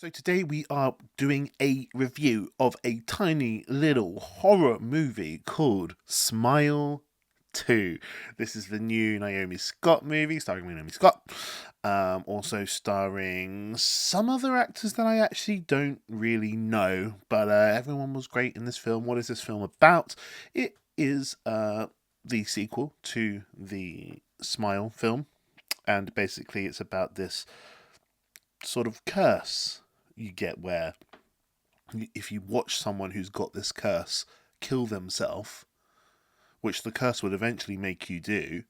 So today we are doing a review of a tiny little horror movie called Smile 2. This is the new Naomi Scott movie starring Naomi Scott. Also starring some other actors that I actually don't really know, but everyone was great in this film. What is this film about? It is the sequel to the Smile film, and basically it's about this sort of curse you get where if you watch someone who's got this curse kill themselves, which the curse would eventually make you do.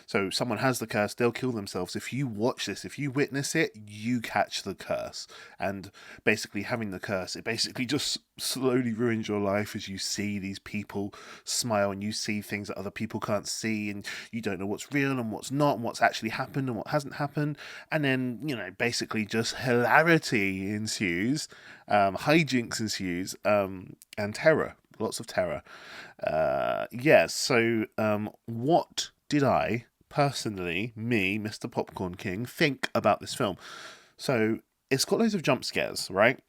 So someone has the curse, they'll kill themselves. If you watch this, if you witness it, you catch the curse. And basically having the curse, it basically just slowly ruins your life as you see these people smile and you see things that other people can't see, and you don't know what's real and what's not and what's actually happened and what hasn't happened. And then, basically just hilarity ensues, hijinks ensues, and terror. Lots of terror. What did I personally, me, Mr. Popcorn King, think about this film? So it's got loads of jump scares, right?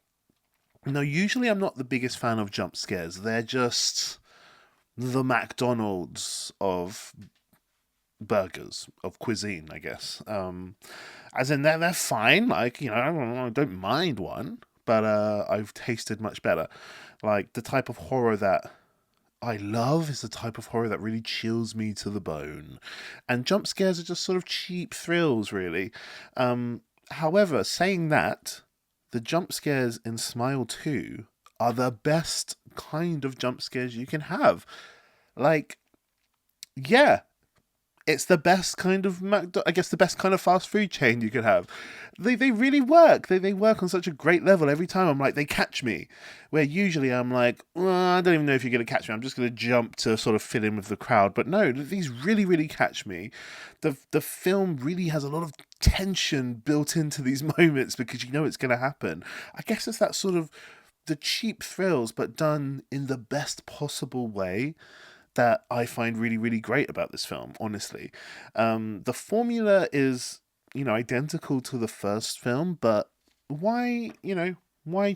Now, usually I'm not the biggest fan of jump scares. They're just the McDonald's of burgers, of cuisine, I guess. As in, they're fine. Like, I don't mind one, but I've tasted much better. Like, the type of horror that I love is the type of horror that really chills me to the bone. And jump scares are just sort of cheap thrills, really. However, saying that, the jump scares in Smile 2 are the best kind of jump scares you can have. Like, yeah, it's the best kind of I guess the best kind of fast food chain you could have. They really work. They work on such a great level. Every time I'm like, they catch me. Where usually I'm like, I don't even know if you're gonna catch me. I'm just gonna jump to sort of fit in with the crowd. But no, these really, really catch me. The film really has a lot of tension built into these moments because you know it's gonna happen. I guess it's that sort of the cheap thrills, but done in the best possible way that I find really, really great about this film, honestly. The formula is, identical to the first film, but why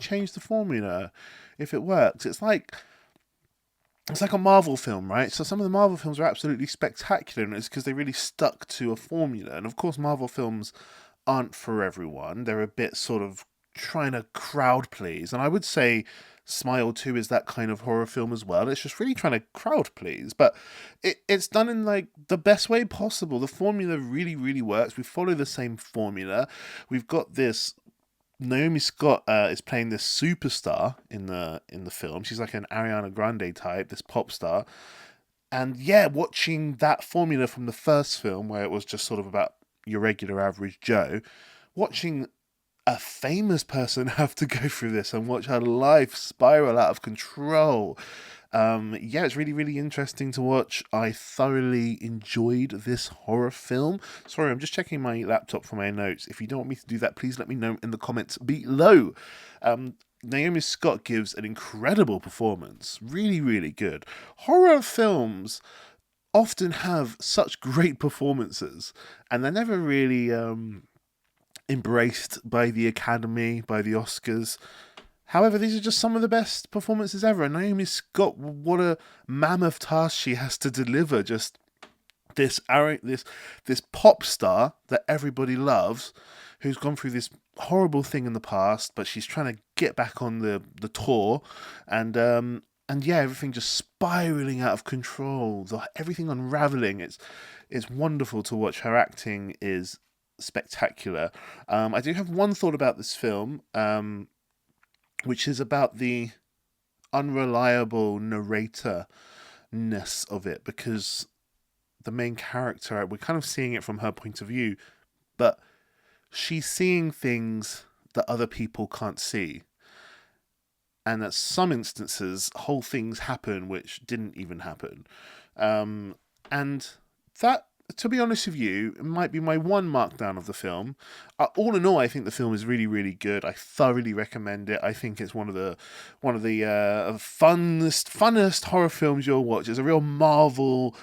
change the formula if it works? It's like a Marvel film, right? So some of the Marvel films are absolutely spectacular, and it's because they really stuck to a formula. And of course, Marvel films aren't for everyone. They're a bit sort of trying to crowd please. And I would say Smile 2 is that kind of horror film as well. It's just really trying to crowd please. But it's done in like the best way possible. The formula really, really works. We follow the same formula. We've got this Naomi Scott is playing this superstar in the film. She's like an Ariana Grande type, this pop star. And yeah, watching that formula from the first film, where it was just sort of about your regular average Joe, watching a famous person have to go through this and watch her life spiral out of control. Yeah, it's really, really interesting to watch. I thoroughly enjoyed this horror film. Sorry, I'm just checking my laptop for my notes. If you don't want me to do that, please let me know in the comments below. Naomi Scott gives an incredible performance. Really, really good. Horror films often have such great performances, and they're never really embraced by the Academy, by the Oscars. However, these are just some of the best performances ever. And Naomi Scott, what a mammoth task she has to deliver. Just this pop star that everybody loves, who's gone through this horrible thing in the past, but she's trying to get back on the tour, and yeah, everything just spiraling out of control, everything unraveling. It's wonderful to watch. Her acting is spectacular. I do have one thought about this film, which is about the unreliable narratorness of it, because the main character, we're kind of seeing it from her point of view, but she's seeing things that other people can't see. And at some instances, whole things happen which didn't even happen. And that, to be honest with you, might be my one markdown of the film. All in all, I think the film is really, really good. I thoroughly recommend it. I think it's one of the funnest horror films you'll watch. It's a real Marvel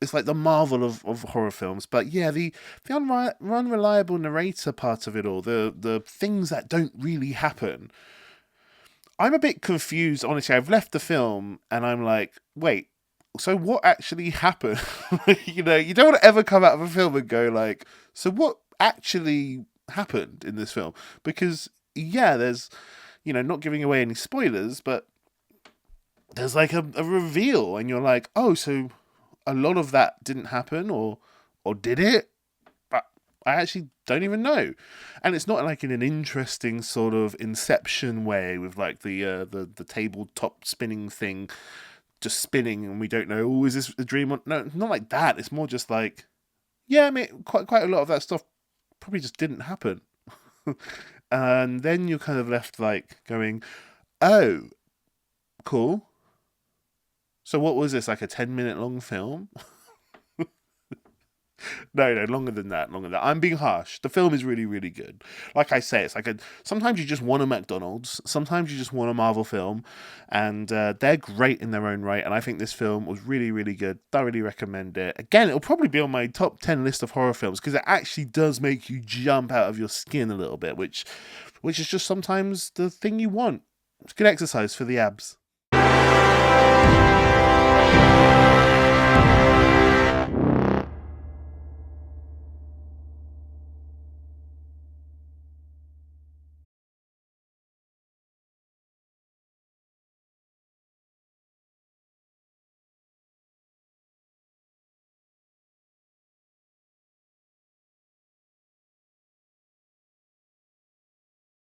it's like the marvel of horror films. But yeah, the unreliable narrator part of it all, the things that don't really happen. I'm a bit confused, honestly. I've left the film and I'm like, wait, so what actually happened? You don't want to ever come out of a film and go like, so what actually happened in this film? Because yeah, there's, not giving away any spoilers, but there's like a reveal, and you're like, oh, so a lot of that didn't happen, or did it? But I actually don't even know, and it's not like in an interesting sort of Inception way with like the tabletop spinning thing just spinning, and we don't know. Oh, is this a dream? No, not like that. It's more just like, yeah, I mean, quite a lot of that stuff probably just didn't happen, and then you're kind of left like going, oh, cool. So what was this, like a 10-minute long film? No, longer than that, longer than that. I'm being harsh. The film is really, really good. Like I say, it's like sometimes you just want a McDonald's, sometimes you just want a Marvel film, and they're great in their own right. And I think this film was really, really good. Thoroughly recommend it. Again, it'll probably be on my top 10 list of horror films because it actually does make you jump out of your skin a little bit, which is just sometimes the thing you want. It's good exercise for the abs.